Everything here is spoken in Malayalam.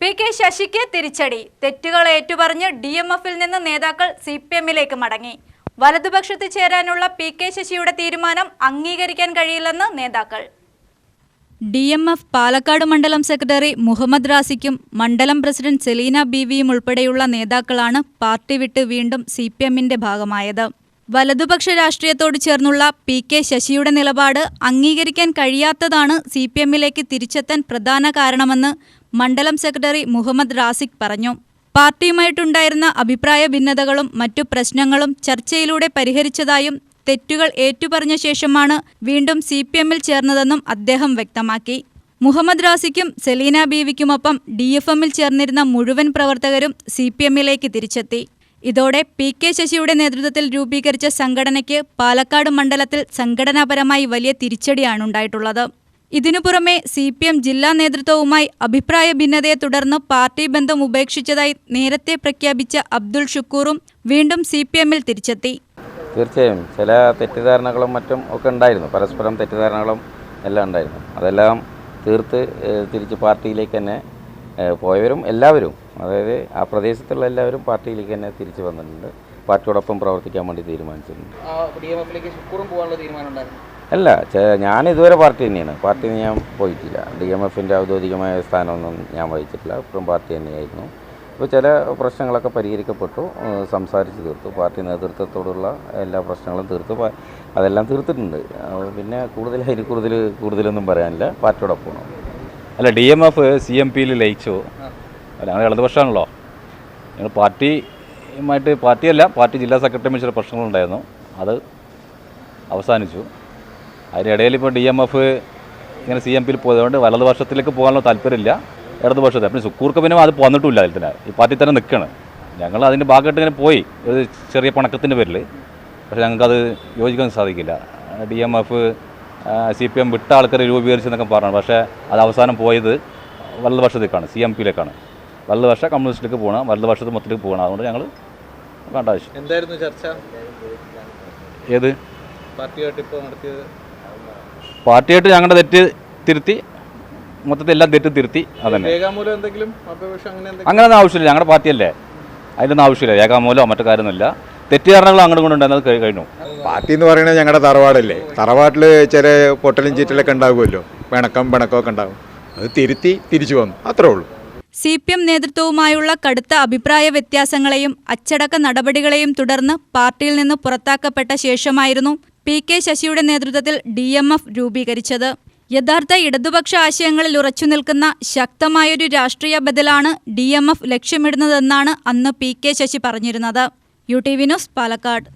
പി.കെ. ശശിക്ക് തിരിച്ചടി. തെറ്റുകൾ ഏറ്റുപറഞ്ഞ് DMF-ൽ നിന്ന് നേതാക്കൾ CPM-ലേക്ക് മടങ്ങി. വലതുപക്ഷത്ത് ചേരാനുള്ള പി.കെ. ശശിയുടെ തീരുമാനം അംഗീകരിക്കാൻ കഴിയില്ലെന്ന് നേതാക്കൾ. DMF പാലക്കാട് മണ്ഡലം സെക്രട്ടറി മുഹമ്മദ് റാസിക്കും മണ്ഡലം പ്രസിഡന്റ് സെലീന ബീവിയും ഉൾപ്പെടെയുള്ള നേതാക്കളാണ് പാർട്ടി വിട്ട് വീണ്ടും CPM-ന്റെ ഭാഗമായത്. വലതുപക്ഷ രാഷ്ട്രീയത്തോട് ചേർന്നുള്ള പി.കെ. ശശിയുടെ നിലപാട് അംഗീകരിക്കാൻ കഴിയാത്തതാണ് CPM-ലേക്ക് തിരിച്ചെത്താൻ പ്രധാന കാരണമെന്ന് മണ്ഡലം സെക്രട്ടറി മുഹമ്മദ് റാസിക് പറഞ്ഞു. പാർട്ടിയുമായിട്ടുണ്ടായിരുന്ന അഭിപ്രായ ഭിന്നതകളും മറ്റു പ്രശ്നങ്ങളും ചർച്ചയിലൂടെ പരിഹരിച്ചതായും തെറ്റുകൾ ഏറ്റുപറഞ്ഞ ശേഷമാണ് വീണ്ടും CPM-ൽ ചേർന്നതെന്നും അദ്ദേഹം വ്യക്തമാക്കി. മുഹമ്മദ് റാസിക്കും സെലീന ബീവിക്കുമൊപ്പം DFM-ൽ ചേർന്നിരുന്ന മുഴുവൻ പ്രവർത്തകരും CPM-ലേക്ക് തിരിച്ചെത്തി. ഇതോടെ പി.കെ. ശശിയുടെ നേതൃത്വത്തിൽ രൂപീകരിച്ച സംഘടനയ്ക്ക് പാലക്കാട് മണ്ഡലത്തിൽ സംഘടനാപരമായി വലിയ തിരിച്ചടിയാണുണ്ടായിട്ടുള്ളത്. ഇതിനു പുറമെ CPM ജില്ലാ നേതൃത്വവുമായി അഭിപ്രായ ഭിന്നതയെ തുടർന്ന് പാർട്ടി ബന്ധം ഉപേക്ഷിച്ചതായി നേരത്തെ പ്രഖ്യാപിച്ച അബ്ദുൾ ഷുക്കൂറും വീണ്ടും CPM-ൽ തിരിച്ചെത്തി. തീർച്ചയായും ചില തെറ്റിദ്ധാരണകളും മറ്റും ഒക്കെ ഉണ്ടായിരുന്നു, പരസ്പരം തെറ്റിദ്ധാരണകളും എല്ലാം ഉണ്ടായിരുന്നു. അതെല്ലാം തീർത്ത് തിരിച്ച് പാർട്ടിയിലേക്ക് തന്നെ പോയവരും എല്ലാവരും, അതായത് ആ പ്രദേശത്തുള്ള എല്ലാവരും പാർട്ടിയിലേക്ക് തന്നെ തിരിച്ചു വന്നിട്ടുണ്ട്. പാർട്ടിയോടൊപ്പം പ്രവർത്തിക്കാൻ വേണ്ടി തീരുമാനിച്ചിട്ടുണ്ട്. അല്ല, ഞാൻ ഇതുവരെ പാർട്ടി തന്നെയാണ്. പാർട്ടി ഞാൻ പോയിട്ടില്ല. DMF-ന്റെ ഔദ്യോഗികമായ സ്ഥാനമൊന്നും ഞാൻ വഹിച്ചിട്ടില്ല. ഇപ്പോഴും പാർട്ടി തന്നെയായിരുന്നു. ഇപ്പോൾ ചില പ്രശ്നങ്ങളൊക്കെ പരിഹരിക്കപ്പെട്ടു, സംസാരിച്ച് തീർത്തു. പാർട്ടി നേതൃത്വത്തോടുള്ള എല്ലാ പ്രശ്നങ്ങളും തീർത്തു, അതെല്ലാം തീർത്തിട്ടുണ്ട്. പിന്നെ കൂടുതലൊന്നും പറയാനില്ല. പാർട്ടിയോടൊപ്പമാണ്. അല്ല, DMF CMP-യിൽ ലയിച്ചു. അല്ല, ഞങ്ങൾ ഇടതുപക്ഷമാണല്ലോ. ഞങ്ങൾ പാർട്ടി ജില്ലാ സെക്രട്ടറി ചില പ്രശ്നങ്ങളുണ്ടായിരുന്നു, അത് അവസാനിച്ചു. അതിനിടയിൽ ഇപ്പോൾ DMF ഇങ്ങനെ CMP-യിൽ പോയതുകൊണ്ട് വലതുപക്ഷത്തിലേക്ക് പോകാനുള്ള താല്പര്യമില്ല ഇടതുപക്ഷത്തെ. പിന്നെ സുക്കൂർക്ക് പിന്നെ അത് പോന്നിട്ടുമില്ല. അതിൽ തന്നെ ഈ പാർട്ടി തന്നെ നിൽക്കുകയാണ്. ഞങ്ങൾ അതിൻ്റെ ഭാഗമായിട്ട് ഇങ്ങനെ പോയി ഒരു ചെറിയ പണക്കത്തിൻ്റെ പേരിൽ. പക്ഷേ ഞങ്ങൾക്കത് യോജിക്കാൻ സാധിക്കില്ല. DMF CPM വിട്ട ആൾക്കാർ രൂപീകരിച്ചെന്നൊക്കെ പറഞ്ഞു. പക്ഷേ അത് അവസാനം പോയത് വലതുപക്ഷത്തേക്കാണ്, CMP-യിലേക്കാണ്. വലതുപക്ഷ കമ്മ്യൂണിസ്റ്റിലേക്ക് പോകണം, വലതുപക്ഷത്ത് മൊത്തത്തിലേക്ക് പോകണം. അതുകൊണ്ട് ഞങ്ങൾ വേണ്ട ആവശ്യം. എന്തായിരുന്നു ചർച്ച? ഏത് പാർട്ടിയായിട്ട് ഇപ്പോൾ നടത്തിയത്? പാർട്ടിയായിട്ട് ഞങ്ങളുടെ തെറ്റ് തിരുത്തി, മൊത്തത്തിൽ എല്ലാം തെറ്റ് തിരുത്തി. അതന്നെ. രേഖാമൂലം എന്തെങ്കിലും അങ്ങനെയൊന്നും ആവശ്യമില്ല. ഞങ്ങളുടെ പാർട്ടിയല്ലേ, അതിലൊന്നും ആവശ്യമില്ല. രേഖാമൂലമോ മറ്റു കാര്യമൊന്നുമില്ല. തെറ്റുകാരണങ്ങൾ അങ്ങോട്ട് കൊണ്ടുണ്ടായിരുന്നത് കഴിഞ്ഞു. പാർട്ടി എന്ന് പറയുന്നത് ഞങ്ങളുടെ തറവാടല്ലേ. തറവാട്ടിൽ ചില പൊട്ടലും ചീറ്റലൊക്കെ ഉണ്ടാകുമല്ലോ, പിണക്കമൊക്കെ ഉണ്ടാകും. അത് തിരിച്ചു വന്നു, അത്രേ ഉള്ളൂ. CPM നേതൃത്വവുമായുള്ള കടുത്ത അഭിപ്രായ വ്യത്യാസങ്ങളെയും അച്ചടക്ക നടപടികളെയും തുടർന്ന് പാർട്ടിയിൽ നിന്ന് പുറത്താക്കപ്പെട്ട ശേഷമായിരുന്നു പി.കെ. ശശിയുടെ നേതൃത്വത്തിൽ DMF രൂപീകരിച്ചത്. യഥാർത്ഥ ഇടതുപക്ഷ ആശയങ്ങളിൽ ഉറച്ചുനിൽക്കുന്ന ശക്തമായൊരു രാഷ്ട്രീയ ബദലാണ് DMF ലക്ഷ്യമിടുന്നതെന്നാണ് അന്ന് പി.കെ. ശശി പറഞ്ഞിരുന്നത്. UTV news, Palakkad.